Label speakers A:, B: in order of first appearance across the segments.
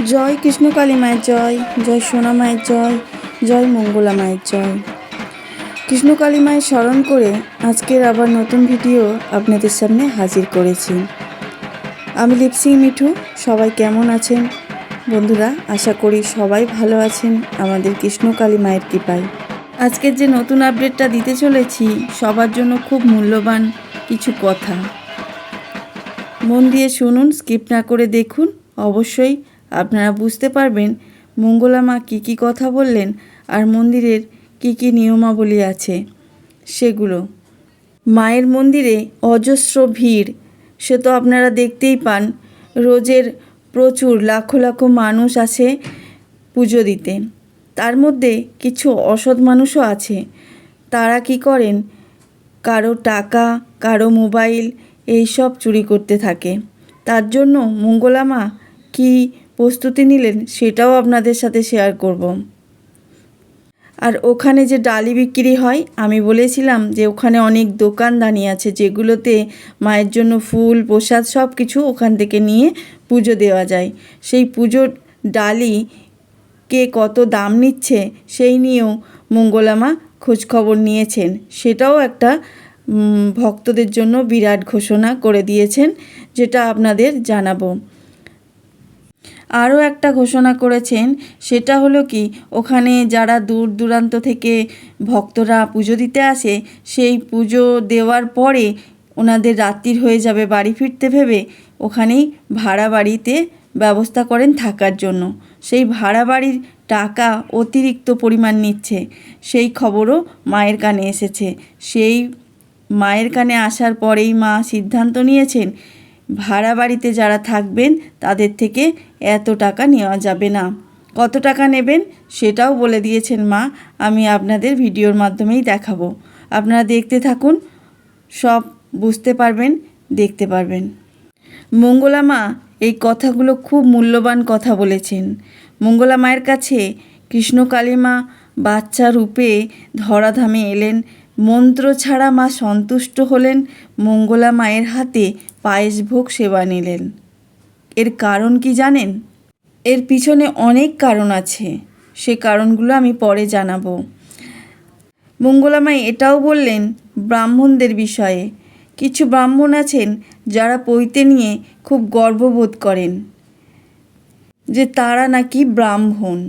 A: জয় কৃষ্ণকালী মায়ের জয়, জয় সোনা মায়ের জয়, জয় মঙ্গলা মায়ের জয়। কৃষ্ণকালী মায়ের স্মরণ করে আজকের আবার নতুন ভিডিও আপনাদের সামনে হাজির করেছি। আমি লিপসিং মিঠু। সবাই কেমন আছেন বন্ধুরা? আশা করি সবাই ভালো আছেন আমাদের কৃষ্ণকালী মায়ের কৃপায়। আজকের যে নতুন আপডেটটা দিতে চলেছি সবার জন্য খুব মূল্যবান কিছু কথা। মন দিয়ে শুনুন, স্কিপ না করে দেখুন। অবশ্যই আপনারা বুঝতে পারবেন মঙ্গলা মা কী কী কথা বললেন আর মন্দিরের কী কী নিয়মাবলী আছে সেগুলো। মায়ের মন্দিরে অজস্র ভিড়, সে তো আপনারা দেখতেই পান। রোজের প্রচুর লাখো লাখো মানুষ আসে পুজো দিতে। তার মধ্যে কিছু অসৎ মানুষও আছে। তারা কি করেন, কারো টাকা, কারো মোবাইল এইসব চুরি করতে থাকে। তার জন্য মঙ্গলা মা কী প্রস্তুতি নিলেন সেটাও আপনাদের সাথে শেয়ার করব। আর ওখানে যে ডালি বিক্রি হয়, আমি বলেছিলাম যে ওখানে অনেক দোকানদানি আছে যেগুলোতে মায়ের জন্য ফুল প্রসাদ সব কিছু ওখান থেকে নিয়ে পুজো দেওয়া যায়। সেই পুজোর ডালি কে কত দাম নিচ্ছে সেই নিয়েও মঙ্গলা মা খোঁজখবর নিয়েছেন। সেটাও একটা ভক্তদের জন্য বিরাট ঘোষণা করে দিয়েছেন, যেটা আপনাদের জানাবো। আরও একটা ঘোষণা করেছেন, সেটা হলো কি, ওখানে যারা দূর দূরান্ত থেকে ভক্তরা পুজো দিতে আসে, সেই পুজো দেওয়ার পরে ওনাদের রাত্রির হয়ে যাবে বাড়ি ফিরতে ভেবে ওখানেই ভাড়া বাড়িতে ব্যবস্থা করেন থাকার জন্য। সেই ভাড়া বাড়ির টাকা অতিরিক্ত পরিমাণ নিচ্ছে, সেই খবরও মায়ের কানে এসেছে। সেই মায়ের কানে আসার পরেই মা সিদ্ধান্ত নিয়েছেন ভাড়া বাড়িতে যারা থাকবেন তাদের থেকে এত টাকা নেওয়া যাবে না। কত টাকা নেবেন সেটাও বলে দিয়েছেন মা। আমি আপনাদের ভিডিওর মাধ্যমেই দেখাবো। আপনারা দেখতে থাকুন, সব বুঝতে পারবেন, দেখতে পারবেন। মঙ্গলা মা এই কথাগুলো খুব মূল্যবান কথা বলেছেন। মঙ্গলা মায়ের কাছে কৃষ্ণকালী মা বাচ্চা রূপে ধরাধামে এলেন। মন্ত্র ছাড়া মা সন্তুষ্ট হলেন। মঙ্গলা মায়ের হাতে পায়েস ভোগ সেবা নিলেন। এর কারণ কি জানেন? এর পিছনে অনেক কারণ আছে, সে কারণগুলো আমি পরে জানাবো। মঙ্গলা মা এটাও বললেন ব্রাহ্মণদের বিষয়ে। কিছু ব্রাহ্মণ আছেন যারা পৈতে নিয়ে খুব গর্ববোধ করেন যে তারা নাকি ব্রাহ্মণ।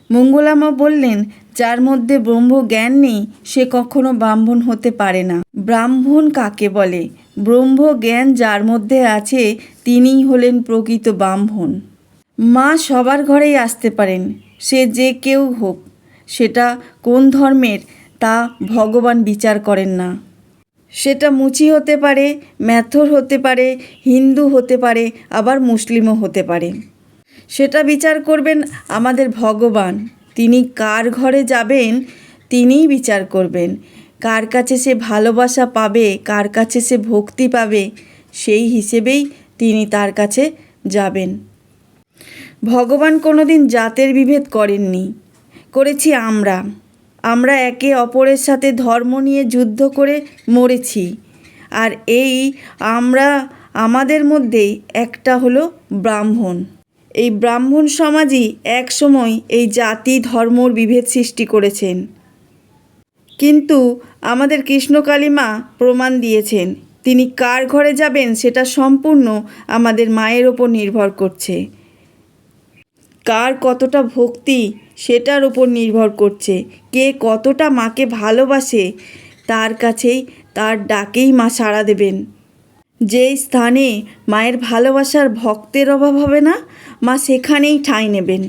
A: মঙ্গলা মা বললেন যার মধ্যে ব্রহ্ম জ্ঞান নেই সে কখনো ব্রাহ্মণ হতে পারে না। ব্রাহ্মণ কাকে বলে? ব্রহ্ম জ্ঞান যার মধ্যে আছে তিনিই হলেন প্রকৃত ব্রাহ্মণ। মা সবার ঘরেই আসতে পারেন, সে যে কেউ হোক। সেটা কোন ধর্মের তা ভগবান বিচার করেন না। সেটা মুচি হতে পারে, ম্যাথর হতে পারে, হিন্দু হতে পারে, আবার মুসলিমও হতে পারে। সেটা বিচার করবেন আমাদের ভগবান। তিনি কার ঘরে যাবেন তিনিই বিচার করবেন। কার কাছে সে ভালোবাসা পাবে, কার কাছে সে ভক্তি পাবে, সেই হিসেবেই তিনি তার কাছে যাবেন। ভগবান কোনোদিন জাতের বিভেদ করেননি, করেছি আমরা। আমরা একে অপরের সাথে ধর্ম নিয়ে যুদ্ধ করে মরেছি। আর এই আমরা আমাদের মধ্যেই একটা হলো ব্রাহ্মণ। এই ব্রাহ্মণ সমাজই একসময় এই জাতি ধর্মর বিভেদ সৃষ্টি করেছেন। কিন্তু আমাদের কৃষ্ণকালী মা প্রমাণ দিয়েছেন তিনি কার ঘরে যাবেন সেটা সম্পূর্ণ আমাদের মায়ের ওপর নির্ভর করছে। কার কতটা ভক্তি সেটার ওপর নির্ভর করছে। কে কতটা মাকে ভালোবাসে তার কাছেই, তার ডাকেই মা সাড়া দেবেন। যেই স্থানে মায়ের ভালোবাসার ভক্তের অভাব হবে না, মা সেখানেই ঠাঁই নেবেন।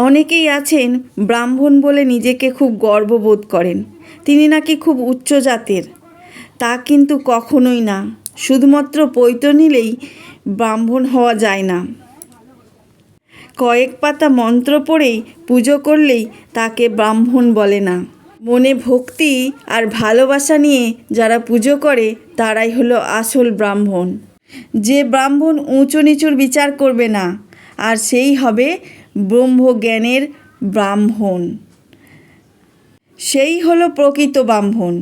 A: অনেকেই আছেন ব্রাহ্মণ বলে নিজেকে খুব গর্ববোধ করেন, তিনি নাকি খুব উচ্চ জাতের। তা কিন্তু কখনোই না। শুধুমাত্র পৈত নিলেই ব্রাহ্মণ হওয়া যায় না। কয়েক পাতা মন্ত্র পড়েই পুজো করলেই তাকে ব্রাহ্মণ বলে না। মনে ভক্তি আর ভালোবাসা নিয়ে যারা পুজো করে তারাই হলো আসল ব্রাহ্মণ। যে ব্রাহ্মণ উঁচু নিচুর বিচার করবে না, আর সেই হবে ব্রহ্মজ্ঞানের ব্রাহ্মণ, সেই হলো প্রকৃত ব্রাহ্মণ।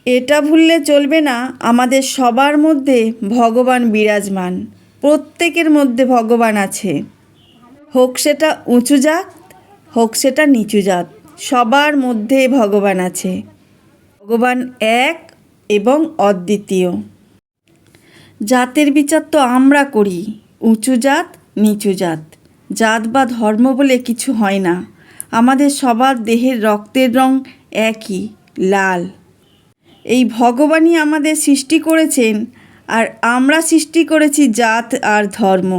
A: এটা ভুললে চলবে না, আমাদের সবার মধ্যে ভগবান বিরাজমান। প্রত্যেকের মধ্যে ভগবান আছে। হোক সেটা উঁচু জাত, হোক সেটা নিচু জাত, সবার মধ্যে ভগবান আছে। ভগবান এক এবং অদ্বিতীয়। জাতের বিচার তো আমরা করি, উঁচু জাত নিচু জাত। জাত বা ধর্ম বলে কিছু হয় না। আমাদের সবার দেহের রক্তের রং একই, লাল। এই ভগবানই আমাদের সৃষ্টি করেছেন, আর আমরা সৃষ্টি করেছি জাত আর ধর্ম।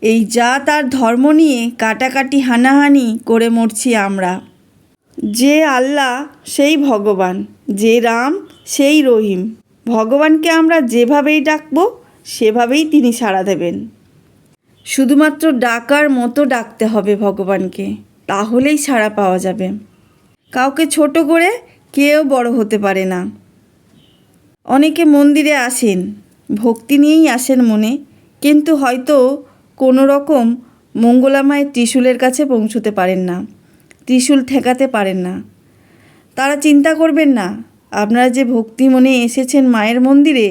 A: এই জাত আর ধর্ম নিয়ে কাটাকাটি হানাহানি করে মরছি আমরা। যে আল্লাহ সেই ভগবান, যে রাম সেই রহিম। ভগবানকে আমরা যেভাবেই ডাকবো সেভাবেই তিনি সাড়া দেবেন। শুধুমাত্র ডাকার মতো ডাকতে হবে ভগবানকে, তাহলেই সাড়া পাওয়া যাবে। কাউকে ছোট করে কেউ বড় হতে পারে না। অনেকে মন্দিরে আসেন, ভক্তি নিয়েই আসেন মনে, কিন্তু হয়তো কোনো রকম মঙ্গলা মায়ের ত্রিশূলের কাছে পৌঁছতে পারেন না, ত্রিশূল ঠেকাতে পারেন না। তারা চিন্তা করবেন না, আপনারা যে ভক্তি মনে এসেছেন মায়ের মন্দিরে,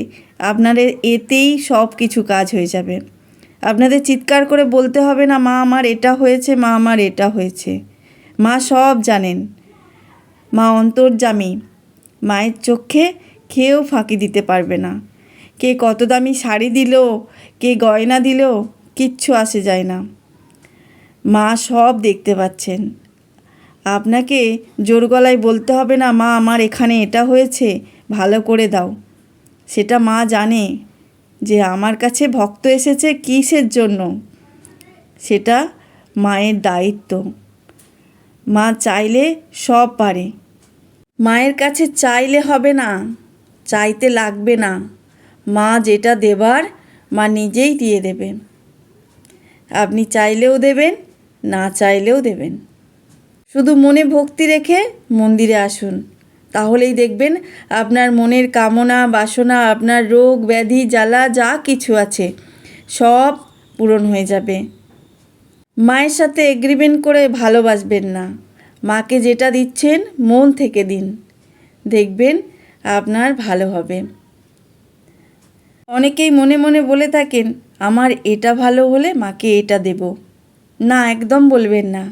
A: আপনাদের এতেই সব কিছু কাজ হয়ে যাবে। আপনাদের চিৎকার করে বলতে হবে না, মা আমার এটা হয়েছে, মা আমার এটা হয়েছে। মা সব জানেন। মা অন্তর্যামী। মায়ের চোখে কেউ ফাঁকি দিতে পারবে না। কে কত দামি শাড়ি দিল, কে গয়না দিল, কিচ্ছু আসে যায় না। মা সব দেখতে পাচ্ছেন। আপনাকে জোর গলায় বলতে হবে না, মা আমার এখানে এটা হয়েছে, ভালো করে দাও। সেটা মা জানে যে আমার কাছে ভক্ত এসেছে কিসের জন্য। সেটা মায়ের দায়িত্ব। মা চাইলে সব পারে। মায়ের কাছে চাইলে হবে না, চাইতে লাগবে না। মা যেটা দেবার মা নিজেই দিয়ে দেবে। আপনি চাইলেও দেবেন, না চাইলেও দেবেন। শুধু মনে ভক্তি রেখে মন্দিরে আসুন, তাহলেই দেখবেন আপনার মনের কামনা বাসনা, আপনার রোগ ব্যাধি জ্বালা যা কিছু আছে সব পূরণ হয়ে যাবে। মায়ের সাথে এগ্রিমেন্ট করে ভালোবাসবেন না। মাকে যেটা দিচ্ছেন মন থেকে দিন, দেখবেন আপনার ভালো হবে। অনেকেই মনে মনে বলে থাকেন, আমার এটা ভালো হলে মাকে এটা দেব। না, একদম বলবেন না।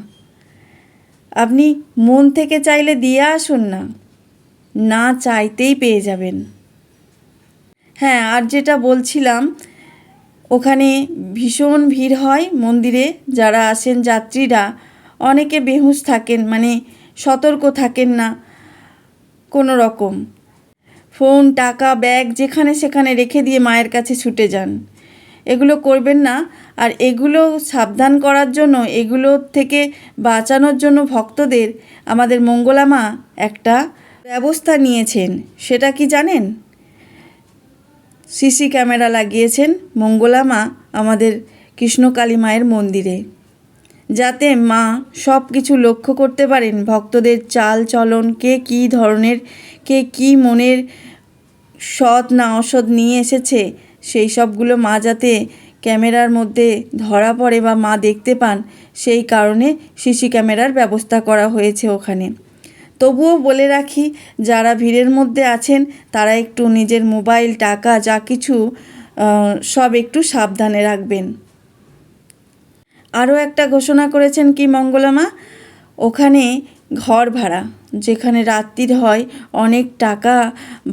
A: আপনি মন থেকে চাইলে দিয়ে আসুন না, না চাইতেই পেয়ে যাবেন। হ্যাঁ, আর যেটা বলছিলাম, ওখানে ভীষণ ভিড় হয় মন্দিরে। যারা আসেন যাত্রীরা অনেকে বেহুশ থাকেন, মানে সতর্ক থাকেন না কোনো রকম। ফোন টাকা ব্যাগ যেখানে সেখানে রেখে দিয়ে মায়ের কাছে ছুটে যান। এগুলো করবেন না। আর এগুলো সাবধান করার জন্য, এগুলো থেকে বাঁচানোর জন্য ভক্তদের আমাদের মঙ্গলা মা একটা ব্যবস্থা নিয়েছেন। সেটা কি জানেন? সিসি ক্যামেরা লাগিয়েছেন মঙ্গলা মা আমাদের কৃষ্ণকালী মায়ের মন্দিরে, যাতে মা সব কিছু লক্ষ্য করতে পারেন। ভক্তদের চাল চলন, কে কী ধরনের, কে কী মনের সৎ না অসৎ নিয়ে এসেছে, সেই সবগুলো মা যাতে ক্যামেরার মধ্যে ধরা পড়ে বা মা দেখতে পান, সেই কারণে সিসি ক্যামেরার ব্যবস্থা করা হয়েছে ওখানে। তবুও বলে রাখি, যারা ভিড়ের মধ্যে আছেন তারা একটু নিজের মোবাইল টাকা যা কিছু সব একটু সাবধানে রাখবেন। আরও একটা ঘোষণা করেছেন কি মঙ্গলা মা, ওখানে ঘর ভাড়া যেখানে রাত্রির হয়, অনেক টাকা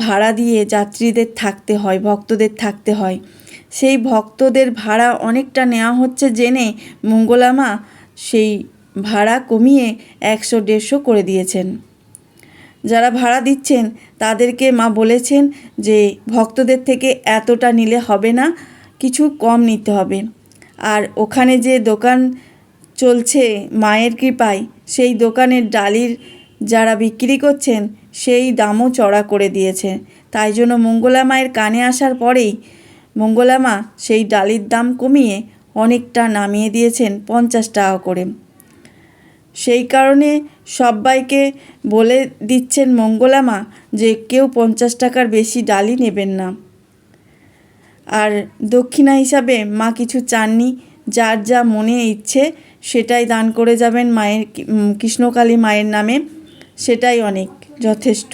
A: ভাড়া দিয়ে যাত্রীদের থাকতে হয়, ভক্তদের থাকতে হয়। সেই ভক্তদের ভাড়া অনেকটা নেওয়া হচ্ছে জেনে মঙ্গলা মা সেই ভাড়া কমিয়ে 100-150 করে দিয়েছেন। যারা ভাড়া দিচ্ছেন তাদেরকে মা বলেছেন যে ভক্তদের থেকে এতটা নিলে হবে না, কিছু কম নিতে হবে। আর ওখানে যে দোকান চলছে মায়ের কৃপায়, সেই দোকানের ডালির যারা বিক্রি করছেন সেই দামও চড়া করে দিয়েছে। তাই জন্য মঙ্গলা মায়ের কানে আসার পরেই মঙ্গলা মা সেই ডালির দাম কমিয়ে অনেকটা নামিয়ে দিয়েছেন 50 টাকা করে। সেই কারণে সবাইকে বলে দিচ্ছেন মঙ্গলা মা যে কেউ 50 টাকার বেশি ডালই নেবেন না। আর দক্ষিণা হিসাবে মা কিছু চাননি, যার যা মনে ইচ্ছে সেটাই দান করে যাবেন মায়ের, কৃষ্ণকালী মায়ের নামে, সেটাই অনেক যথেষ্ট।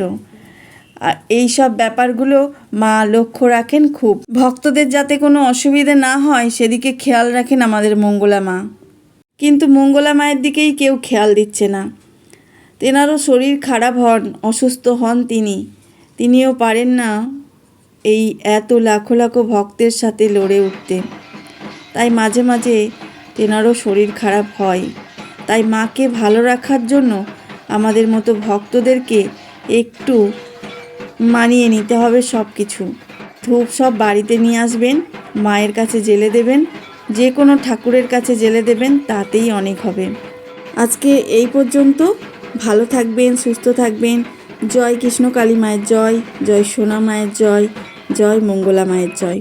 A: আর এই সব ব্যাপারগুলো মা লক্ষ্য রাখেন খুব। ভক্তদের যাতে কোনো অসুবিধে না হয় সেদিকে খেয়াল রাখেন আমাদের মঙ্গলা মা। কিন্তু মঙ্গলা মায়ের দিকেই কেউ খেয়াল দিচ্ছে না। তেনারও শরীর খারাপ হন, অসুস্থ হন তিনিও পারেন না এই এত লাখো লাখো ভক্তের সাথে লড়ে উঠতে। তাই মাঝে মাঝে তেনারও শরীর খারাপ হয়। তাই মাকে ভালো রাখার জন্য আমাদের মতো ভক্তদেরকে একটু মানিয়ে নিতে হবে সব কিছু। ধূপ সব বাড়িতে নিয়ে আসবেন, মায়ের কাছে জেলে দেবেন, যে কোনো ঠাকুরের কাছে জেলে দেবেন, তাতেই অনেক হবে। আজকে এই পর্যন্ত। ভালো থাকবেন, সুস্থ থাকবেন। জয় কৃষ্ণ কালী মায়ের জয়, জয় সোনা মায়ের জয়, জয় মঙ্গলা মায়ের জয়।